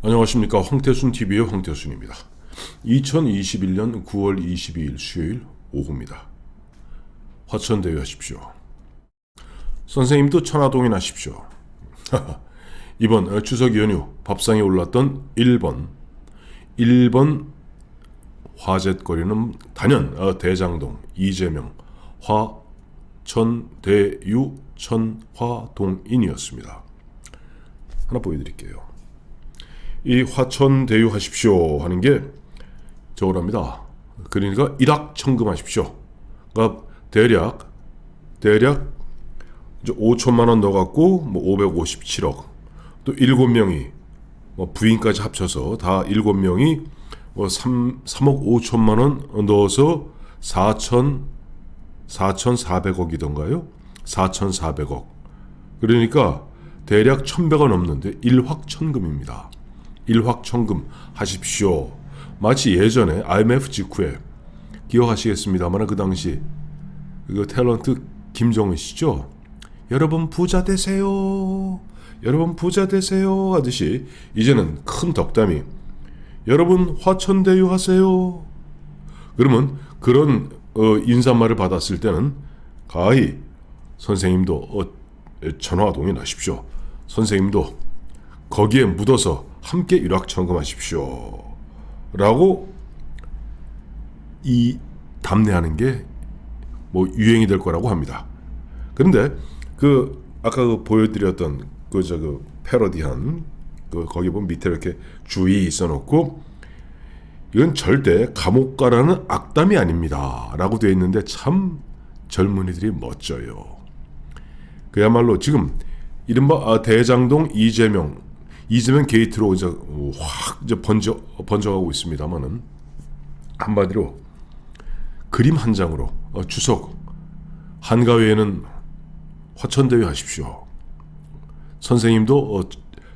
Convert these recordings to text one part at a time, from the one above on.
안녕하십니까. 황태순TV의 황태순입니다. 2021년 9월 22일 수요일 오후입니다. 화천대유 하십시오. 선생님도 천화동인 하십시오. 이번 추석 연휴 밥상에 올랐던 1번 화제거리는 단연 대장동, 이재명, 화천대유, 천화동인이었습니다. 하나 보여드릴게요. 이 화천대유 하십시오 하는 게 저거랍니다. 그러니까 일확천금 하십시오. 그러니까 대략 이제 5천만 원 넣어갖고 뭐 557억, 또 7명이 뭐 부인까지 합쳐서 다 7명이 뭐 3억 5천만 원 넣어서 4,400억이던가요? 4,400억. 그러니까 대략 1,100원 넘는데 일확천금입니다. 일확천금 하십시오. 마치 예전에 IMF 직후에 기억하시겠습니다만 그 당시 그 탤런트 김정은 씨죠. 여러분 부자 되세요. 여러분 부자 되세요 하듯이 이제는 큰 덕담이 여러분 화천대유 하세요. 그러면 그런 인사말을 받았을 때는 가히 선생님도 천화동인 하십시오. 선생님도 거기에 묻어서 함께 일확천금하십시오 라고 이 답례하는 게 뭐 유행이 될 거라고 합니다. 그런데 아까 보여드렸던 그 패러디한 거기 보면 밑에 이렇게 주의 써놓고 이건 절대 감옥 가라는 악담이 아닙니다 라고 되어 있는데 참 젊은이들이 멋져요. 그야말로 지금 이른바 대장동 이재명 게이트로 이제 확 이제 번져가고 있습니다만은 한마디로 그림 한 장으로 추석 한가위에는 화천대유 하십시오. 선생님도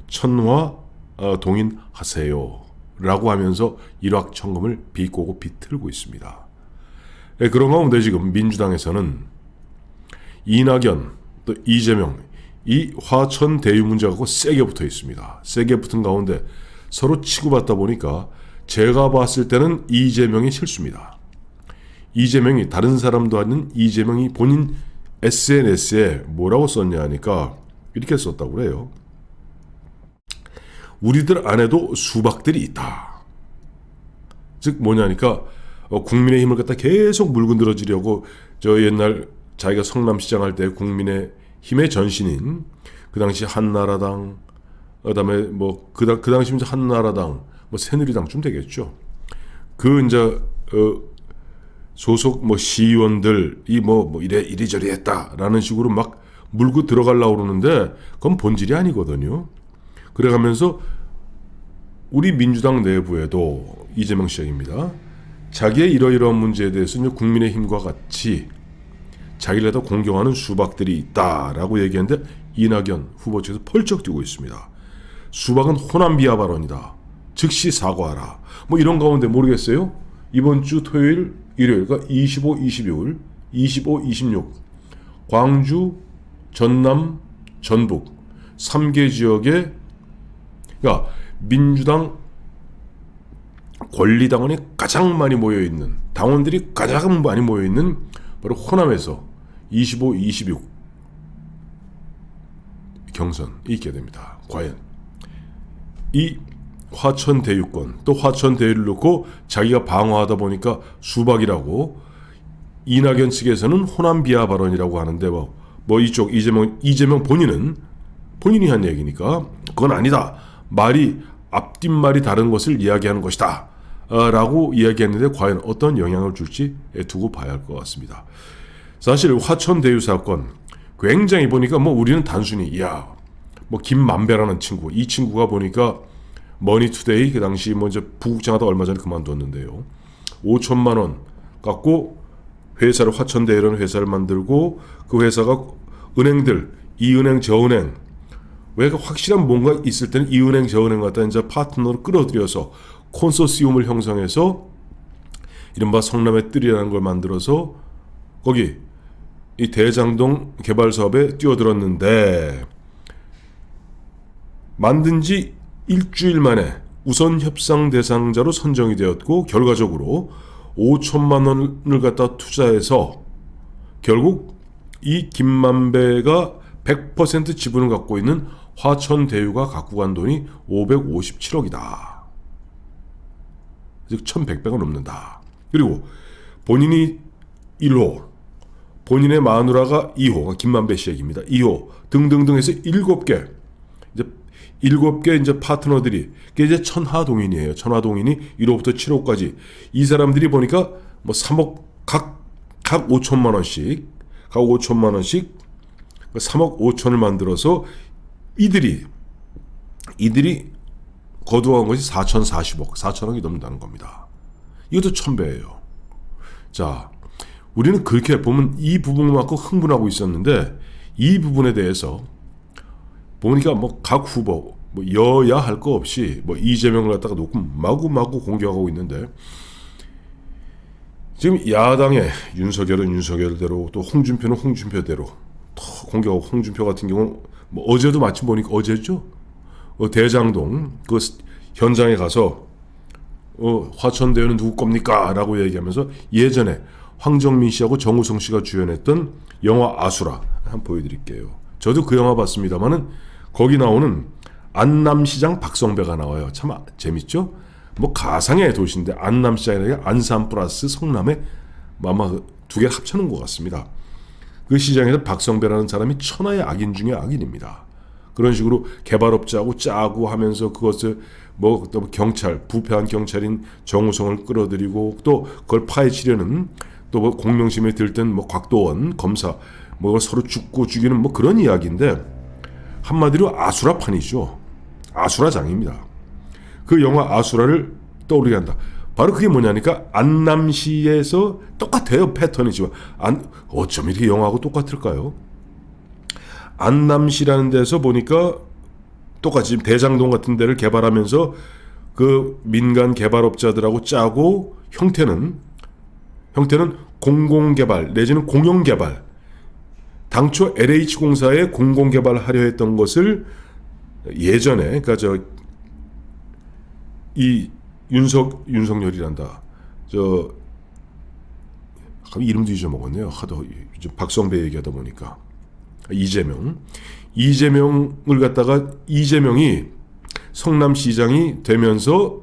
천화동인 하세요 라고 하면서 일확천금을 비꼬고 비틀고 있습니다. 그런 가운데 지금 민주당에서는 이낙연 또 이재명 이 화천대유 문제 갖고 세게 붙어 있습니다. 세게 붙은 가운데 서로 치고받다 보니까 제가 봤을 때는 이재명이 실수입니다. 이재명이 다른 사람도 아닌 이재명이 본인 SNS에 뭐라고 썼냐 하니까 이렇게 썼다고 그래요. 우리들 안에도 수박들이 있다. 즉 뭐냐니까 국민의힘을 갖다 계속 물건들어지려고 저 옛날 자기가 성남시장 할 때 국민의힘의 전신인 그 당시 한나라당 그다음에 뭐 그 당시 이제 한나라당 뭐 새누리당쯤 되겠죠. 그 이제 소속 뭐 시의원들이 뭐 이리저리 했다라는 식으로 막 물고 들어가려고 그러는데 그건 본질이 아니거든요. 그래가면서 우리 민주당 내부에도 이재명 시장입니다. 자기의 이러이러한 문제에 대해서 국민의힘과 같이 자기를 더 공경하는 수박들이 있다라고 얘기했는데 이낙연 후보 측에서 펄쩍 뛰고 있습니다. 수박은 호남 비하 발언이다. 즉시 사과하라. 뭐 이런 가운데 모르겠어요. 이번 주 토요일, 일요일, 그러니까 25, 26 광주, 전남, 전북 3개 지역에 그러니까 민주당 권리당원이 가장 많이 모여있는 당원들이 가장 많이 모여있는 바로 호남에서 25, 26 경선이 있게 됩니다. 과연 이 화천대유권 또 화천대유를 놓고 자기가 방어하다 보니까 수박이라고 이낙연 측에서는 호남 비하 발언이라고 하는데 뭐 이쪽 이재명 본인이 한 얘기니까 그건 아니다. 앞뒷말이 다른 것을 이야기하는 것이다 라고 이야기했는데 과연 어떤 영향을 줄지 두고 봐야 할 것 같습니다. 사실 화천대유 사건 굉장히 보니까 뭐 우리는 단순히 뭐 김만배라는 친구 이 친구가 보니까 머니투데이 그 당시 뭐 이제 부국장 하다 얼마 전에 그만뒀는데요. 5천만 원 갖고 회사를 화천대유라는 회사를 만들고 그 회사가 은행들 이은행 저은행 왜 확실한 뭔가 있을 때는 이은행 저은행 갖다 이제 파트너로 끌어들여서 콘소시움을 형성해서 이른바 성남의 뜰이라는 걸 만들어서 거기 이 대장동 개발 사업에 뛰어들었는데 만든 지 일주일 만에 우선 협상 대상자로 선정이 되었고 결과적으로 5천만 원을 갖다 투자해서 결국 이 김만배가 100% 지분을 갖고 있는 화천대유가 갖고 간 돈이 557억이다. 즉 1100배가 넘는다. 그리고 본인이 1호, 본인의 마누라가 2호, 김만배 씨 얘기입니다. 2호 등등등 해서 7개. 이제 7개 이제 파트너들이 그게 이제 천하동인이에요. 천하동인이 1호부터 7호까지 이 사람들이 보니까 뭐 3억 각 5천만 원씩 3억 5천을 만들어서 이들이 거두어간 것이 4,040억, 4천억이 넘는다는 겁니다. 이것도 1000배예요. 자, 우리는 그렇게 보면 이 부분을 갖고 흥분하고 있었는데 이 부분에 대해서 보니까 뭐 각 후보 뭐 여야 할 거 없이 뭐 이재명을 갖다가 놓고 마구마구 공격하고 있는데 지금 야당의 윤석열은 윤석열대로 또 홍준표는 홍준표대로 또 공격하고 홍준표 같은 경우는 뭐 어제도 마침 보니까 어제죠? 대장동 그 현장에 가서 화천대유는 누구 겁니까? 라고 얘기하면서 예전에 황정민 씨하고 정우성 씨가 주연했던 영화 아수라 한번 보여드릴게요. 저도 그 영화 봤습니다만은 거기 나오는 안남시장 박성배가 나와요. 참 재밌죠? 뭐 가상의 도시인데 안남시장이 안산 플러스 성남에 아마 두 개 합쳐놓은 것 같습니다. 그 시장에서 박성배라는 사람이 천하의 악인 중에 악인입니다. 그런 식으로 개발업자하고 짜고 하면서 그것을 뭐 또 경찰 부패한 경찰인 정우성을 끌어들이고 또 그걸 파헤치려는 또 뭐 공명심에 들던 뭐 곽도원 검사 뭐 서로 죽고 죽이는 뭐 그런 이야기인데 한마디로 아수라판이죠. 아수라장입니다. 그 영화 아수라를 떠오르게 한다. 바로 그게 뭐냐니까 안남시에서 똑같아요. 패턴이지만 어쩜 이렇게 영화하고 똑같을까요? 안남시라는 데서 보니까 똑같이 지금 대장동 같은 데를 개발하면서 그 민간 개발업자들하고 짜고 형태는 공공개발 내지는 공영개발 당초 LH공사에 공공개발하려 했던 것을 예전에 그러니까 이 윤석열이란다. 이름도 잊어먹었네요. 하도 박성배 얘기하다 보니까 이재명을 갖다가 이재명이 성남시장이 되면서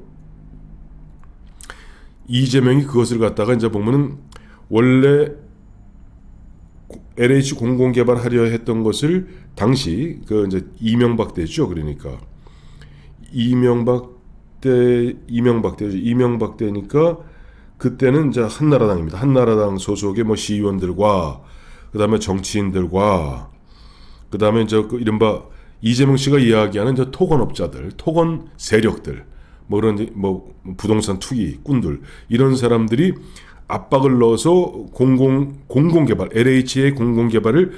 이재명이 그것을 갖다가 이제 보면은 원래 LH 공공개발하려 했던 것을 당시 그 이제 이명박 때죠. 그러니까 이명박 때니까 그때는 이제 한나라당입니다. 한나라당 소속의 뭐 시의원들과 그다음에 정치인들과 그다음에 이제 그 이른바 이재명 씨가 이야기하는 저 토건업자들, 토건 세력들, 뭐 그런 뭐 부동산 투기꾼들 이런 사람들이 압박을 넣어서 공공개발 LH의 공공개발을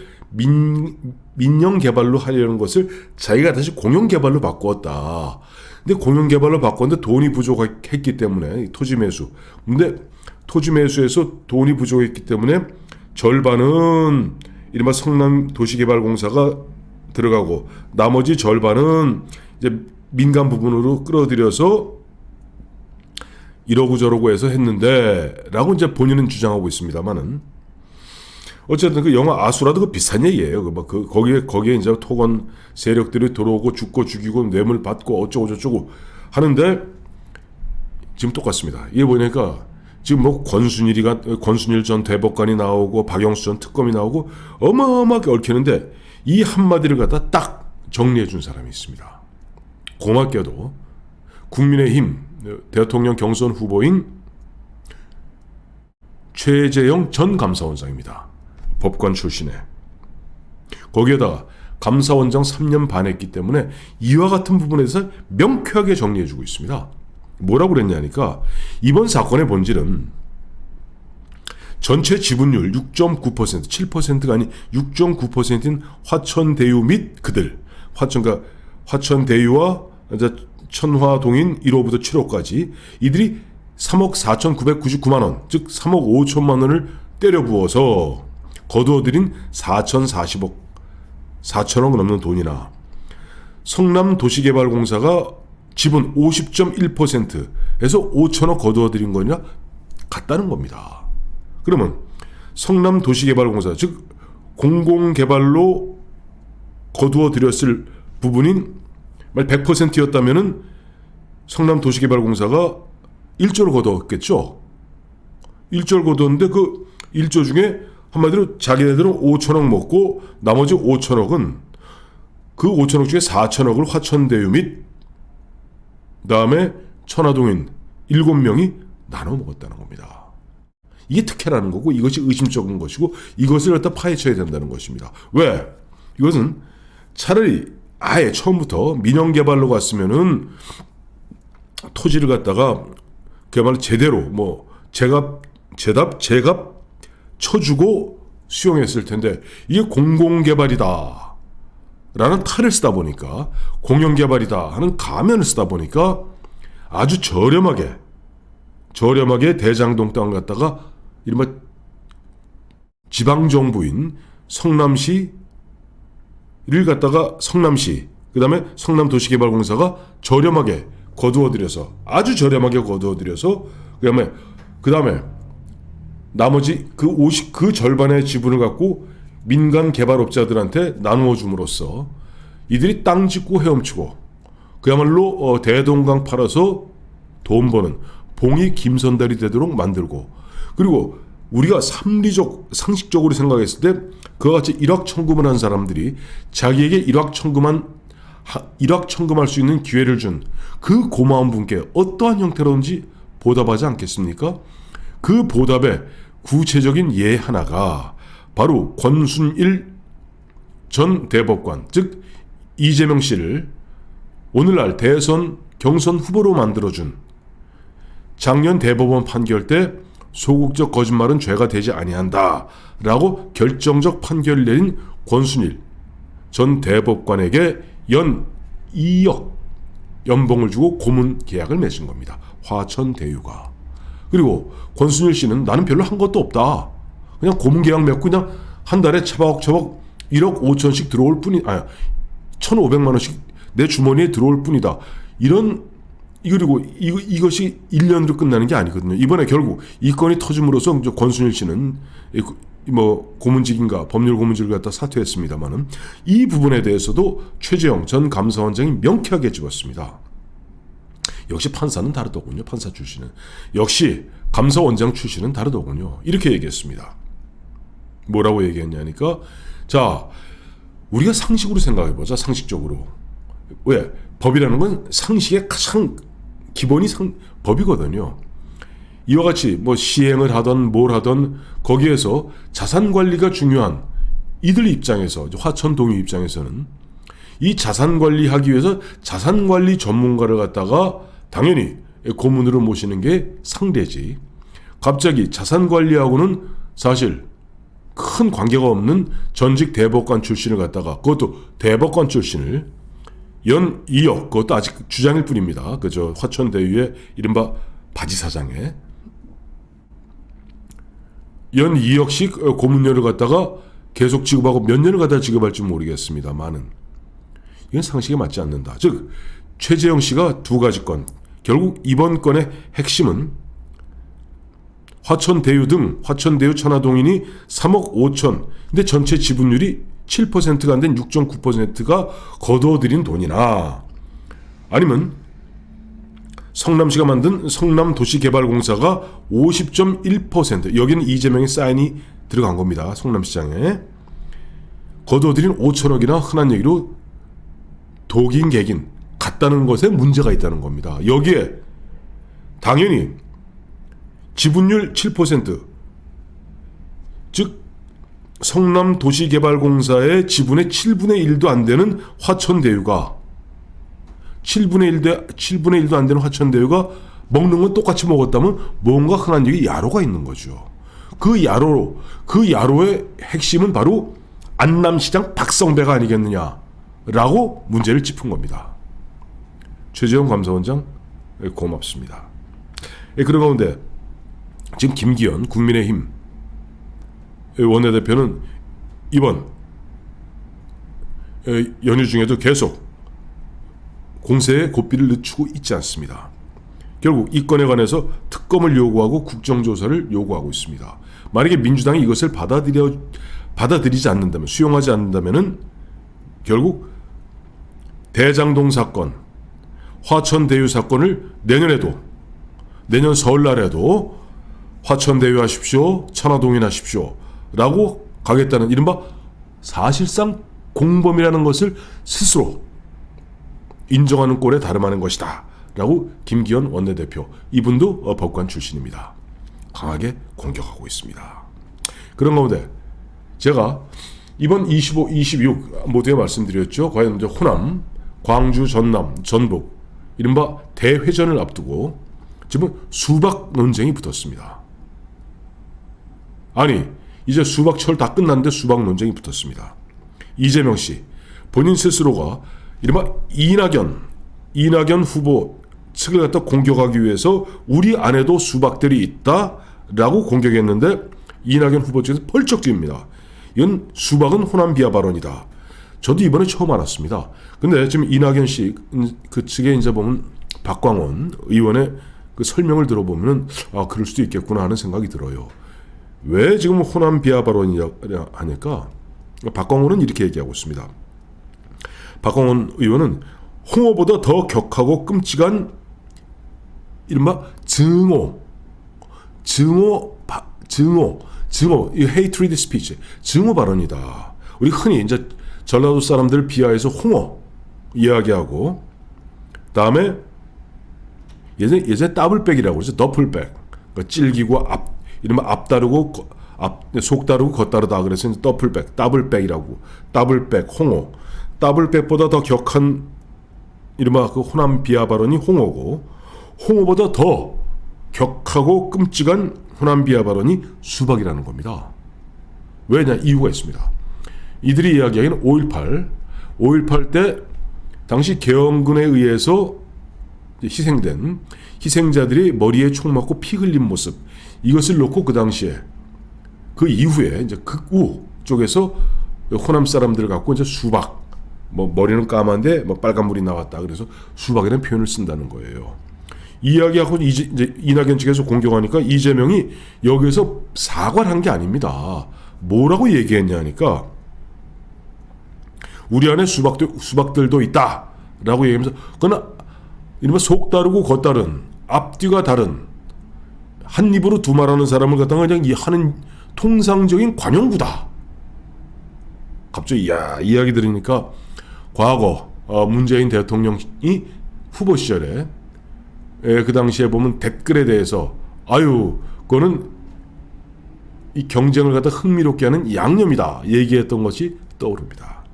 민영개발로 하려는 것을 자기가 다시 공영개발로 바꾸었다. 근데 공영개발로 바꿨는데 돈이 부족했기 때문에 토지 매수. 근데 토지 매수에서 돈이 부족했기 때문에 절반은 이른바 성남도시개발공사가 들어가고 나머지 절반은 이제 민간 부분으로 끌어들여서 이러고 저러고 해서 했는데 라고 이제 본인은 주장하고 있습니다만은 어쨌든 그 영화 아수라도 그 비슷한 얘기예요. 거기에 이제 토건 세력들이 들어오고 죽고 죽이고 뇌물 받고 어쩌고 저쩌고 하는데 지금 똑같습니다. 이게 보니까 지금 뭐 권순일 전 대법관이 나오고 박영수 전 특검이 나오고 어마어마하게 얽히는데 이 한마디를 갖다 딱 정리해 준 사람이 있습니다. 고맙게도 국민의힘 대통령 경선 후보인 최재형 전 감사원장입니다. 법관 출신에. 거기에다가 감사원장 3년 반 했기 때문에 이와 같은 부분에서 명쾌하게 정리해주고 있습니다. 뭐라고 그랬냐니까 이번 사건의 본질은 전체 지분율 6.9% 7%가 아닌 6.9%인 화천대유 및 그들 화천대유와 천화동인 1호부터 7호까지 이들이 3억 4,999만 원, 즉 3억 5천만 원을 때려 부어서 거두어들인 4,040억 4천억 넘는 돈이나 성남도시개발공사가 지분 50.1%에서 5천억 거두어들인 거냐? 같다는 겁니다. 그러면 성남도시개발공사, 즉 공공개발로 거두어들였을 부분인 100%였다면은 성남도시개발공사가 1조를 거두었겠죠. 1조를 거두었는데 그 1조 중에 한마디로 자기네들은 5천억 먹고 나머지 5천억은 그 5천억 중에 4천억을 화천대유 및 그다음에 천화동인 7명이 나눠 먹었다는 겁니다. 이게 특혜라는 거고 이것이 의심쩍은 것이고 이것을 갖다 파헤쳐야 된다는 것입니다. 왜? 이것은 차라리 아예 처음부터 민영개발로 갔으면은 토지를 갖다가 그야말로 제대로 뭐 제값 쳐주고 수용했을 텐데 이게 공공개발이다 라는 탈을 쓰다 보니까 공영개발이다 하는 가면을 쓰다 보니까 아주 저렴하게 대장동 땅을 갖다가 이른바 지방정부인 성남시를 갖다가 성남시 그 다음에 성남도시개발공사가 저렴하게 거두어들여서 아주 저렴하게 거두어들여서 그 다음에 나머지 그 절반의 지분을 갖고 민간 개발업자들한테 나누어 줌으로써 이들이 땅 짓고 헤엄치고 그야말로 대동강 팔아서 돈 버는 봉이 김선달이 되도록 만들고 그리고 우리가 상식적으로 생각했을 때 그와 같이 일확천금을 한 사람들이 자기에게 일확천금할 수 있는 기회를 준 그 고마운 분께 어떠한 형태로든지 보답하지 않겠습니까? 그 보답의 구체적인 예 하나가 바로 권순일 전 대법관, 즉 이재명 씨를 오늘날 대선 경선 후보로 만들어준 작년 대법원 판결 때 소극적 거짓말은 죄가 되지 아니한다 라고 결정적 판결을 내린 권순일 전 대법관에게 연 2억 연봉을 주고 고문 계약을 맺은 겁니다. 화천대유가. 그리고 권순일 씨는 나는 별로 한 것도 없다. 그냥 고문 계약 맺고 그냥 한 달에 차박차박 1억 5천씩 들어올 뿐이 1,500만 원씩 내 주머니에 들어올 뿐이다. 그리고 이것이 1년으로 끝나는 게 아니거든요. 이번에 결국 이 건이 터짐으로써 권순일 씨는 고문직인가 법률 고문직을 갖다 사퇴했습니다만은 이 부분에 대해서도 최재형 전 감사원장이 명쾌하게 집었습니다. 역시 판사는 다르더군요. 판사 출신은. 역시 감사원장 출신은 다르더군요. 이렇게 얘기했습니다. 뭐라고 얘기했냐니까 자 우리가 상식으로 생각해보자. 상식적으로. 왜? 법이라는 건 상식의 가장 기본이 법이거든요. 이와 같이 시행을 하던 뭘 하던 거기에서 자산 관리가 중요한 이들 입장에서 화천동유 입장에서는 이 자산 관리하기 위해서 자산 관리 전문가를 갖다가 당연히 고문으로 모시는 게 상대지. 갑자기 자산 관리하고는 사실 큰 관계가 없는 전직 대법관 출신을 갖다가 그것도 대법관 출신을 연 2억 그것도 아직 주장일 뿐입니다. 그저 화천대유의 이른바 바지사장에 연 2억씩 고문료를 갖다가 계속 지급하고 몇 년을 갖다 지급할지 모르겠습니다만은 이건 상식에 맞지 않는다. 즉 최재형 씨가 두 가지 건 결국 이번 건의 핵심은 화천대유 천화동인이 3억 5천 근데 전체 지분율이 7%가 안 된 6.9%가 거둬들인 돈이나 아니면 성남시가 만든 성남도시개발공사가 50.1% 여기는 이재명의 사인이 들어간 겁니다. 성남시장에 거둬들인 5천억이나 흔한 얘기로 독인 객인 같다는 것에 문제가 있다는 겁니다. 여기에 당연히 지분율 7% 즉 성남도시개발공사의 지분의 7분의 1도 안 되는 화천대유가 7분의 1도 안 되는 화천대유가 먹는 건 똑같이 먹었다면 뭔가 흔한 얘기 야로가 있는 거죠. 그 야로의 핵심은 바로 안남시장 박성배가 아니겠느냐라고 문제를 짚은 겁니다. 최재형 감사원장 고맙습니다. 그런 가운데 지금 김기현 국민의힘 원내대표는 이번 연휴 중에도 계속 공세에 고삐를 늦추고 있지 않습니다. 결국 이 건에 관해서 특검을 요구하고 국정조사를 요구하고 있습니다. 만약에 민주당이 이것을 받아들이지 않는다면, 수용하지 않는다면은 결국 대장동 사건, 화천대유 사건을 내년 설날에도 화천대유 하십시오, 천화동인 하십시오 라고 가겠다는 이른바 사실상 공범이라는 것을 스스로 인정하는 꼴에 다름하는 것이다 라고 김기현 원내대표, 이분도 법관 출신입니다. 강하게 공격하고 있습니다. 그런 가운데 제가 이번 25, 26 모두에 말씀드렸죠. 과연 이제 호남, 광주, 전남, 전북 이른바 대회전을 앞두고 지금 수박 논쟁이 붙었습니다. 아니 이제 수박철 다 끝났는데 수박 논쟁이 붙었습니다. 이재명 씨 본인 스스로가 이른바 이낙연 후보 측을 갖다 공격하기 위해서 우리 안에도 수박들이 있다라고 공격했는데 이낙연 후보 측에서 펄쩍 뜁니다. 이건 수박은 호남 비하 발언이다. 저도 이번에 처음 알았습니다. 근데 지금 이낙연 씨 그 측에 이제 보면 박광원 의원의 그 설명을 들어보면은 아 그럴 수도 있겠구나 하는 생각이 들어요. 왜 지금 호남 비하 발언이냐 하니까 박광원은 이렇게 얘기하고 있습니다. 박광원 의원은 홍어보다 더 격하고 끔찍한 이른바 증오, 이 hatred speech, 증오 발언이다. 우리 흔히 이제 전라도 사람들 비하해서 홍어 이야기하고, 다음에 예전에 더블백이라고 그러죠. 더플백. 그러니까 찔기고 이른바 앞 다르고 속 다르고 겉 다르다. 그래서 더블백이라고. 더블백, 홍어. 더블백보다 더 격한 이른바 그 호남 비하 발언이 홍어고, 홍어보다 더 격하고 끔찍한 호남 비하 발언이 수박이라는 겁니다. 왜냐? 이유가 있습니다. 이들이 이야기하기는 5.18 때 당시 계엄군에 의해서 희생된 희생자들이 머리에 총 맞고 피 흘린 모습, 이것을 놓고 그 당시에 그 이후에 이제 극우 쪽에서 호남 사람들 갖고 이제 수박, 뭐 머리는 까만데 뭐 빨간물이 나왔다. 그래서 수박이라는 표현을 쓴다는 거예요. 이야기하고 이제 이낙연 측에서 공격하니까 이재명이 여기서 사과를 한 게 아닙니다. 뭐라고 얘기했냐 하니까 우리 안에 수박들도 있다 라고 얘기하면서 그러나 이른바 속 다르고 겉 다른, 앞뒤가 다른, 한 입으로 두 말하는 사람을 갖다가 그냥 하는 통상적인 관용구다. 갑자기 이야기 들으니까 과거 문재인 대통령이 후보 시절에 그 당시에 보면 댓글에 대해서 그거는 이 경쟁을 갖다 흥미롭게 하는 양념이다 얘기했던 것이 떠오릅니다.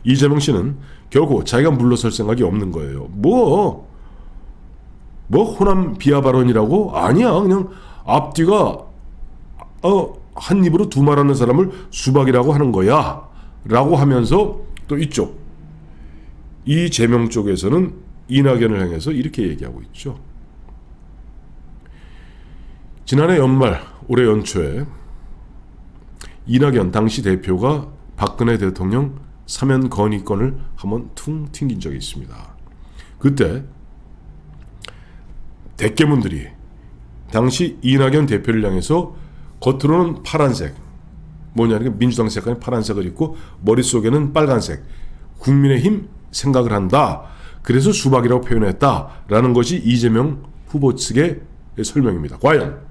이재명 씨는 결국 자기가 물러설 생각이 없는 거예요. 뭐 호남 비하 발언이라고? 아니야. 그냥 앞뒤가 한 입으로 두 말하는 사람을 수박이라고 하는 거야 라고 하면서 또 이쪽 이재명 쪽에서는 이낙연을 향해서 이렇게 얘기하고 있죠. 지난해 연말 올해 연초에 이낙연 당시 대표가 박근혜 대통령 사면 건의권을 한번 퉁 튕긴 적이 있습니다. 그때 대깨문들이 당시 이낙연 대표를 향해서 겉으로는 파란색, 뭐냐면 민주당 색깔이 파란색을 입고 머릿속에는 빨간색, 국민의힘 생각을 한다. 그래서 수박이라고 표현했다라는 것이 이재명 후보 측의 설명입니다. 과연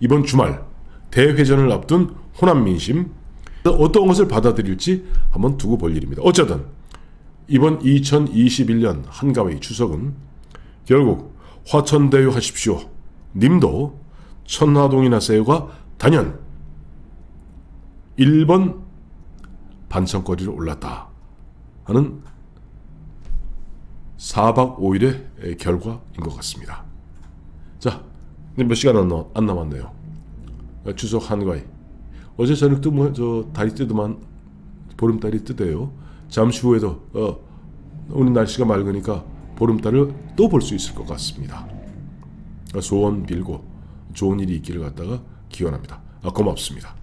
이번 주말 대회전을 앞둔 호남 민심 어떤 것을 받아들일지 한번 두고 볼 일입니다. 어쨌든 이번 2021년 한가위 추석은 결국 화천대유 하십시오. 님도 천화동인 하세요가 단연 1번 반찬거리로 올랐다 하는 4박 5일의 결과인 것 같습니다. 자, 몇 시간 안 남았네요. 추석 한가위. 어제 저녁도 달이 뜨더만 보름달이 뜨대요. 잠시 후에도 오늘 날씨가 맑으니까 보름달을 또 볼 수 있을 것 같습니다. 소원 빌고 좋은 일이 있기를 갖다가 기원합니다. 고맙습니다.